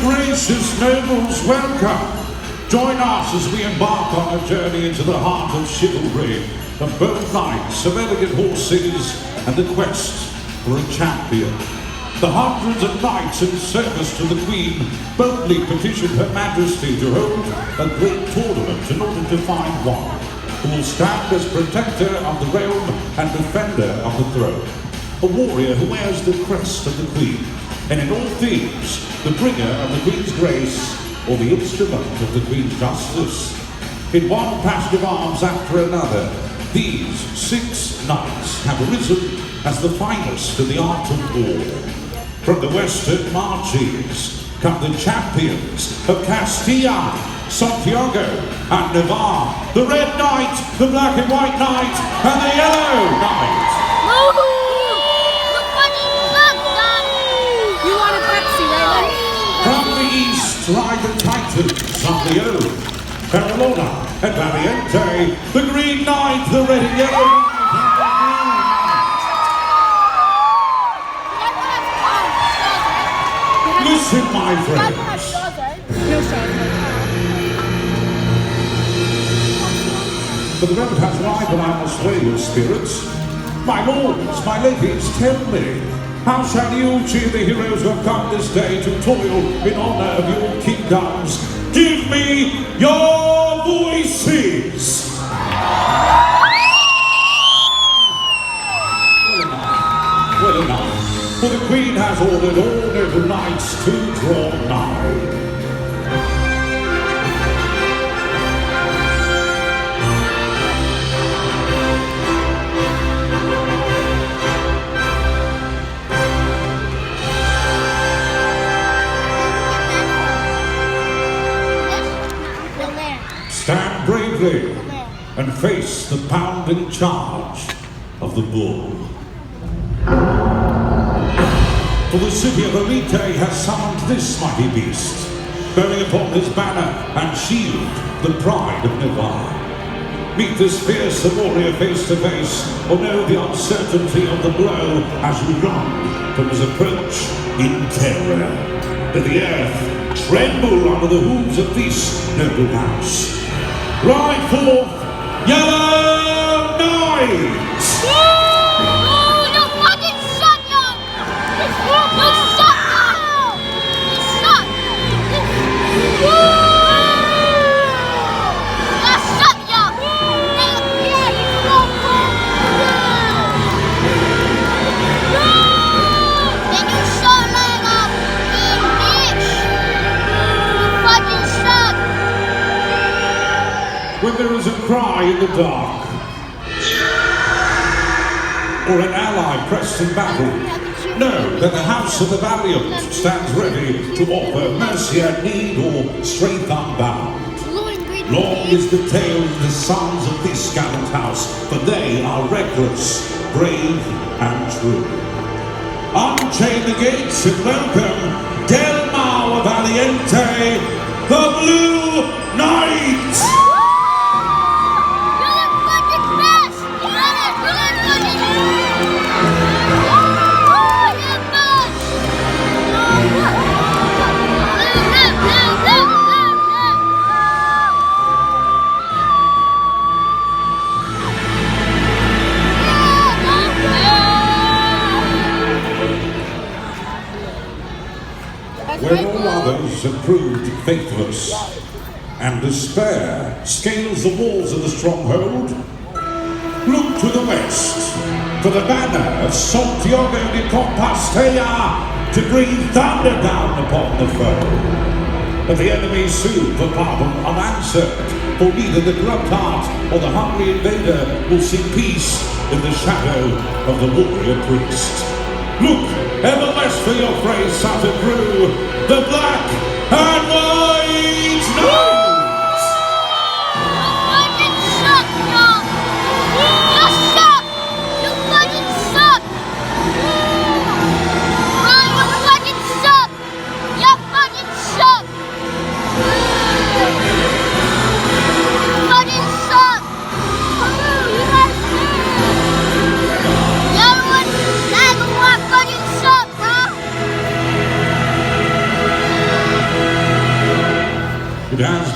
gracious nobles, welcome. Join us as we embark on a journey into the heart of chivalry, of both knights, of elegant horses, and the quest for a champion. The hundreds of knights in service to the Queen boldly petitioned Her Majesty to hold a great tournament in order to find one who will stand as protector of the realm and defender of the throne. A warrior who wears the crest of the Queen, and in all things, the bringer of the Queen's grace or the instrument of the Queen's justice. In one passage of arms after another, these 6 knights have arisen as the finest in the art of war. From the western marches come the champions of Castilla, Santiago, and Navarre, the Red Knight, the Black and White Knight, and the Yellow Knight. You want a Pepsi, right? From the east lie the Titans of Leon, Carolina, and Valiente, the Green Knight, the Red and Yellow. Listen, my friends. But the moment has arrived and I must sway your spirits. My lords, my ladies, tell me, how shall you cheer the heroes who have come this day to toil in honor of your kingdoms? Give me your voices! Well enough, for the Queen has ordered all noble knights to draw nigh. Stand bravely and face the pounding charge of the bull. For the city of Elite has summoned this mighty beast, bearing upon his banner and shield the pride of Navarre. Meet this fierce warrior face to face, or know the uncertainty of the blow as you run from his approach in terror. Let the earth tremble under the hooves of this noble house. Ride forth, Yellow Knight! Oh, you fucking shut up! You shut up! You shut! You shut up! Yeah, you go Then you shut up, bitch! You fucking shut! When there is a cry in the dark, or an ally pressed in battle, know that the House of the Valiant stands ready to offer mercy at need or strength unbound. Long is the tale of the sons of this gallant house, for they are reckless, brave, and true. Unchain the gates and welcome Del Mar Valiente, the Blue Knight! When all others have proved faithless, and despair scales the walls of the stronghold, look to the west, for the banner of Santiago de Compostela to bring thunder down upon the foe. But the enemy sued for pardon unanswered, for neither the corrupt heart or the hungry invader will see peace in the shadow of the warrior priest. Look, ever less for your phrase, Santa Crew, the Black and White Knights! You fucking suck, y'all! You suck! You fucking suck! Ron, you fucking suck! You fucking suck! You fucking suck! You guys everyone, fucking suck, bro!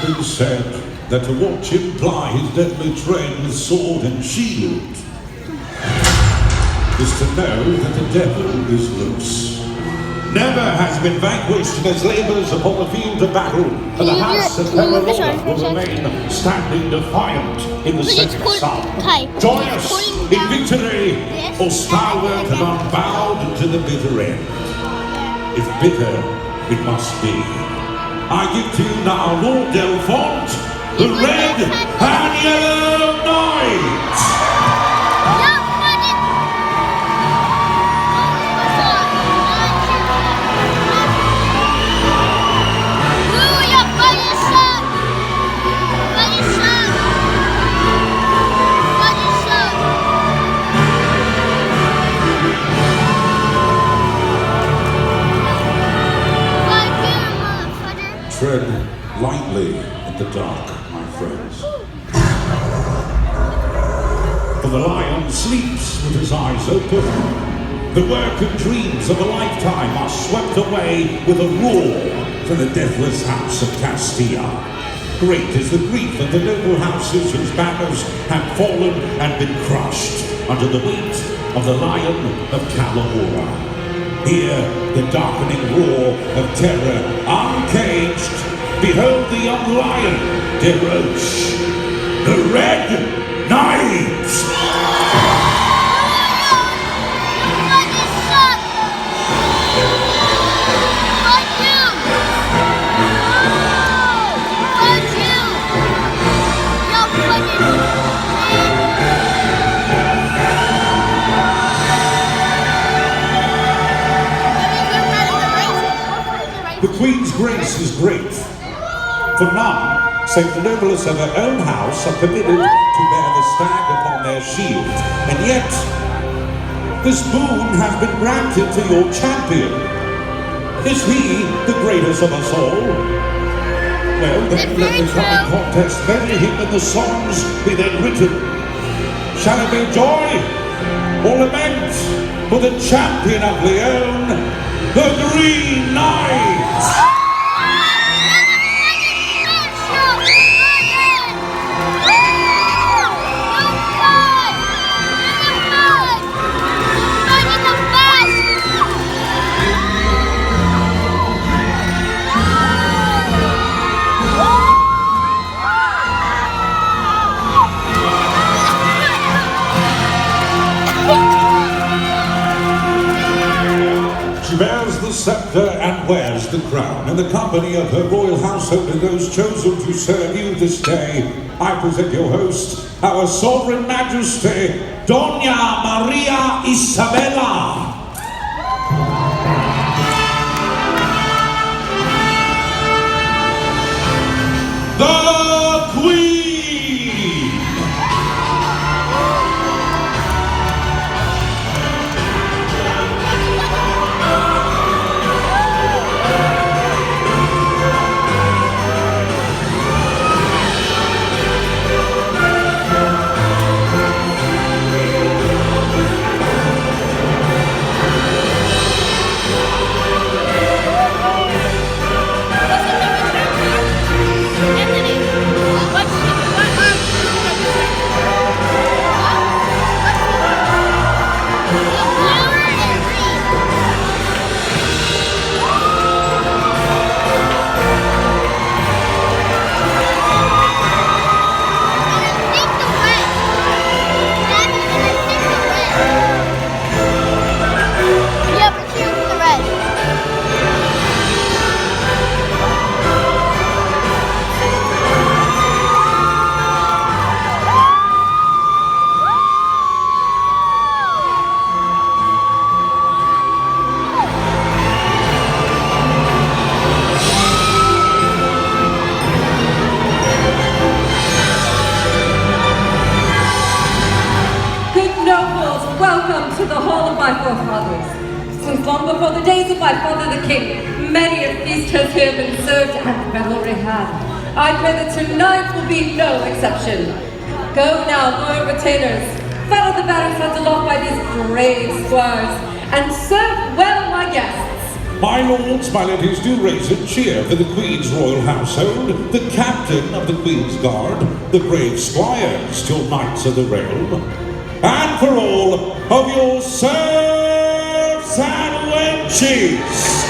been said that to watch him ply his deadly trade with sword and shield is to know that the devil is loose. Never has been vanquished in his labours upon the field of battle, and the house of Peralona will remain standing defiant in the setting sun. Joyous in victory, or stalwart and unbowed to the bitter end. If bitter, it must be. I give to you now Lord Delphont, the Red and Yellow Knight! Tread lightly in the dark, my friends. For the lion sleeps with his eyes open. The work and dreams of a lifetime are swept away with a roar from the deathless house of Castilla. Great is the grief of the noble houses whose banners have fallen and been crushed under the weight of the Lion of Calahorra. Hear the darkening roar of terror, uncaged. Behold the young lion, Desroches, the Red Knight! The Queen's grace is great, for none, save the noblest of her own house, are permitted to bear the stag upon their shield. And yet, this boon has been granted to your champion. Is he the greatest of us all? Well, then let the coming contest bury him in the songs be then written. Shall it be joy or lament for the champion of Leon, the Green Knight? She bears the scepter and wears the crown. In the company of her royal household and those chosen to serve you this day, I present your host, our sovereign majesty, Doña Maria Isabella. The Queen! Welcome to the hall of my forefathers. Since long before the days of my father the king, many a feast has here been served and revelry had. I pray that tonight will be no exception. Go now, loyal retainers, follow the barracks aloft by these brave squires, and serve well my guests. My lords, my ladies, do raise a cheer for the Queen's royal household, the captain of the Queen's Guard, the brave squires, till knights of the realm, and for all of your serfs and wenches.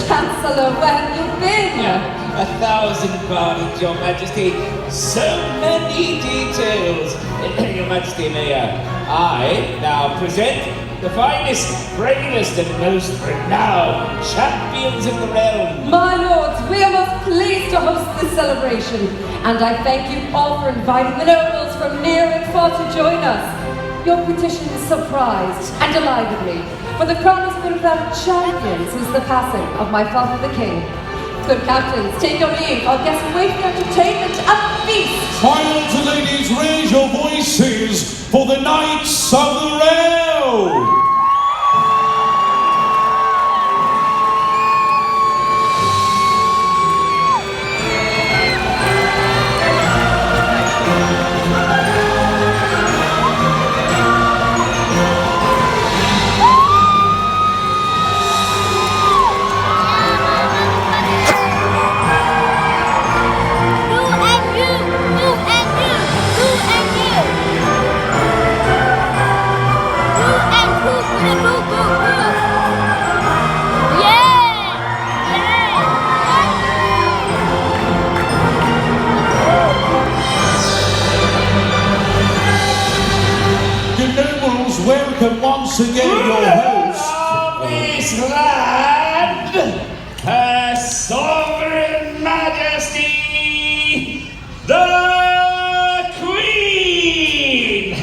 Chancellor, where have you been? 1,000 pardons, Your Majesty. So many details. Your Majesty, may I now present the finest, bravest, and most renowned champions in the realm. My lords, we are most pleased to host this celebration, and I thank you all for inviting the nobles from near and far to join us. Your petition surprised and delighted me, for the crown has been without champion since the passing of my father the king. Good captains, take your leave. Our guests wait for entertainment and feast. My lords and ladies, raise your voices for the Knights of the Realm! Welcome once again your host of this land, Her Sovereign Majesty, the Queen!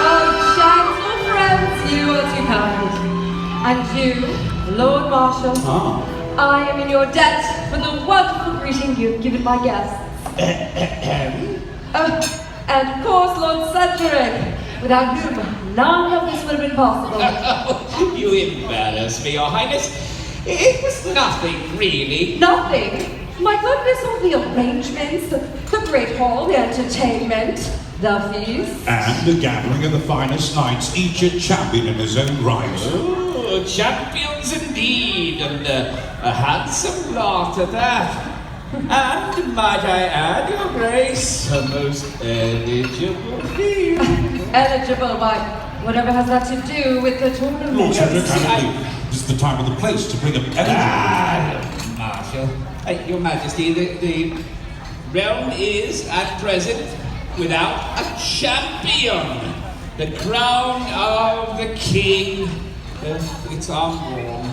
Oh, gentle friends, you are too kind. And you, Lord Marshal, I am in your debt for the wonderful greeting you've given my guests. And of course, Lord Cedric, without whom none of this would have been possible. You embarrass me, Your Highness. It was nothing, really. Nothing? My goodness, all the arrangements, the great hall, the entertainment, the feast. and the gathering of the finest knights, each a champion in his own right. Oh, champions indeed, and a handsome lot at that. And might I add, Your Grace, a most eligible field. Eligible by whatever has that to do with the tournament. Lord Cedric, this is the time and the place to bring up Marshal, Your Majesty, the realm is at present without a champion. The crown of the king, it's unworn.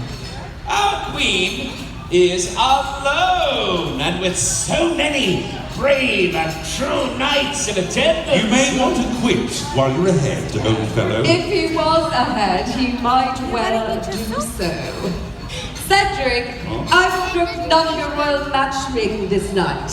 Our queen is alone, and with so many brave and true knights in attendance. You may want to quit while you're ahead, old fellow. If he was ahead, he might well do so. Cedric, I will brook none of your royal matchmaking this night.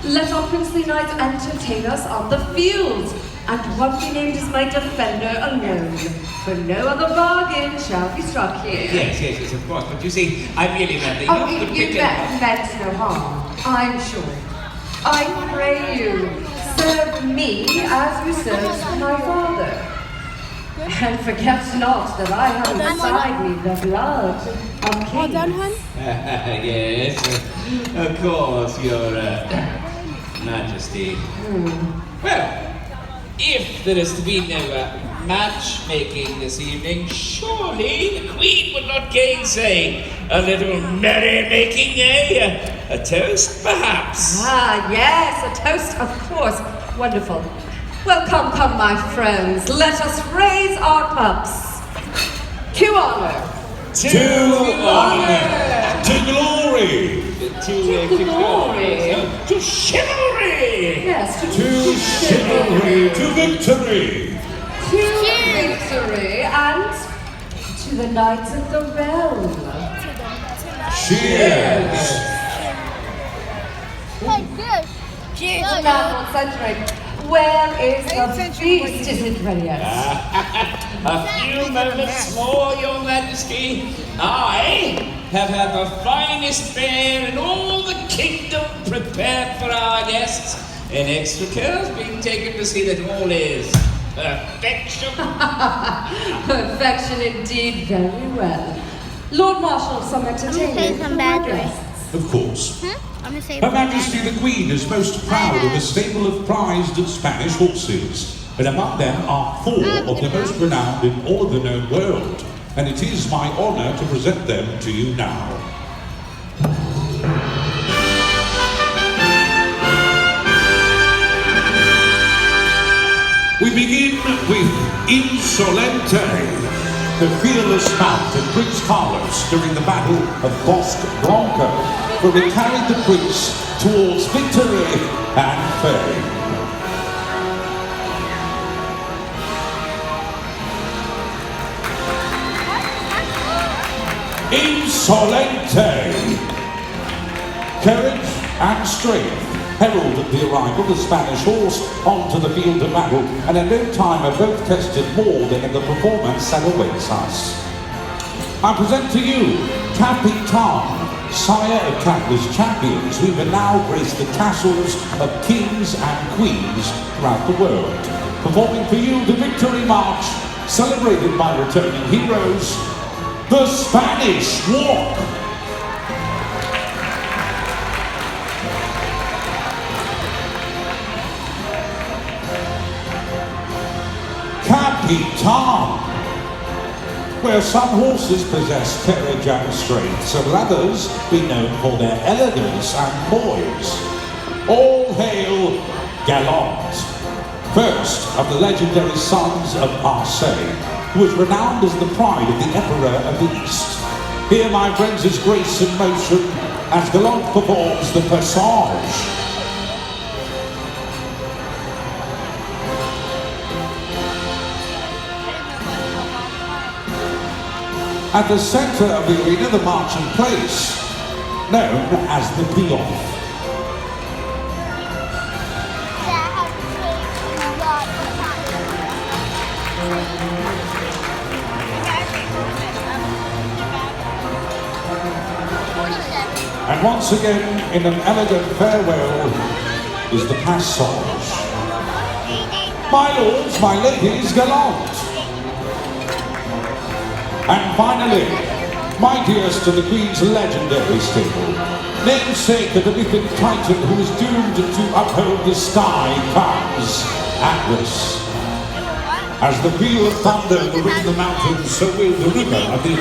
Let our princely knights entertain us on the field, and one be named as my defender alone. For no other bargain shall be struck here. Yes, of course. But you see, I really meant that Oh, you meant no harm, I'm sure. I pray you, serve me as you served my father. And forget not that I have inside me the blood of kings. Yes, of course, Your Majesty. Well, if there is to be no matchmaking this evening. Surely the Queen would not gainsay a little merrymaking, eh? A toast, perhaps? Ah, yes, a toast, of course. Wonderful. Well, come, my friends. Let us raise our cups. To honor. To honor. To glory. To glory. To chivalry. Yes, To chivalry. To victory. To victory and to the Knights of the Realm. Cheers. Hey, cheers. Cheers. The National Century. Where is the feast? Is it ready yet? A few moments more, Your Majesty. I have had the finest fare in all the kingdom prepared for our guests, and extra care has been taken to see that all is perfection. Perfection indeed, very well. Lord Marshal, some entertainment say for some my bad guests. Of course. I'm gonna say Her Majesty the Queen is most proud of a stable of prized Spanish horses, and among them are 4 of the most renowned in all of the known world, and it is my honor to present them to you now. We begin with Insolente, the fearless mount of Prince Carlos during the Battle of Bosque Blanco, where he carried the prince towards victory and fame. Insolente! Courage and strength heralded the arrival of the Spanish horse onto the field of battle, and in no time are both tested more than in the performance that awaits us. I present to you Capitan, sire of countless champions who have now graced the tassels of kings and queens throughout the world, performing for you the Victory March, celebrated by returning heroes, the Spanish Walk. Capitan, where some horses possess courage and strength, so will others be known for their elegance and poise. All hail Gallant, first of the legendary sons of Marseille, who is renowned as the pride of the Emperor of the East. Here, my friends, is grace in motion as Gallant performs the Passage. At the center of the arena, the marching place, known as the Pion. And once again, in an elegant farewell, is the Passage. My lords, my ladies, Gallant. And finally, my dearest of the Queen's legendary stable, namesake of the mythic Titan who is doomed to uphold the sky, comes Atlas. As the peal of thunder will ring the mountains, so will the river of the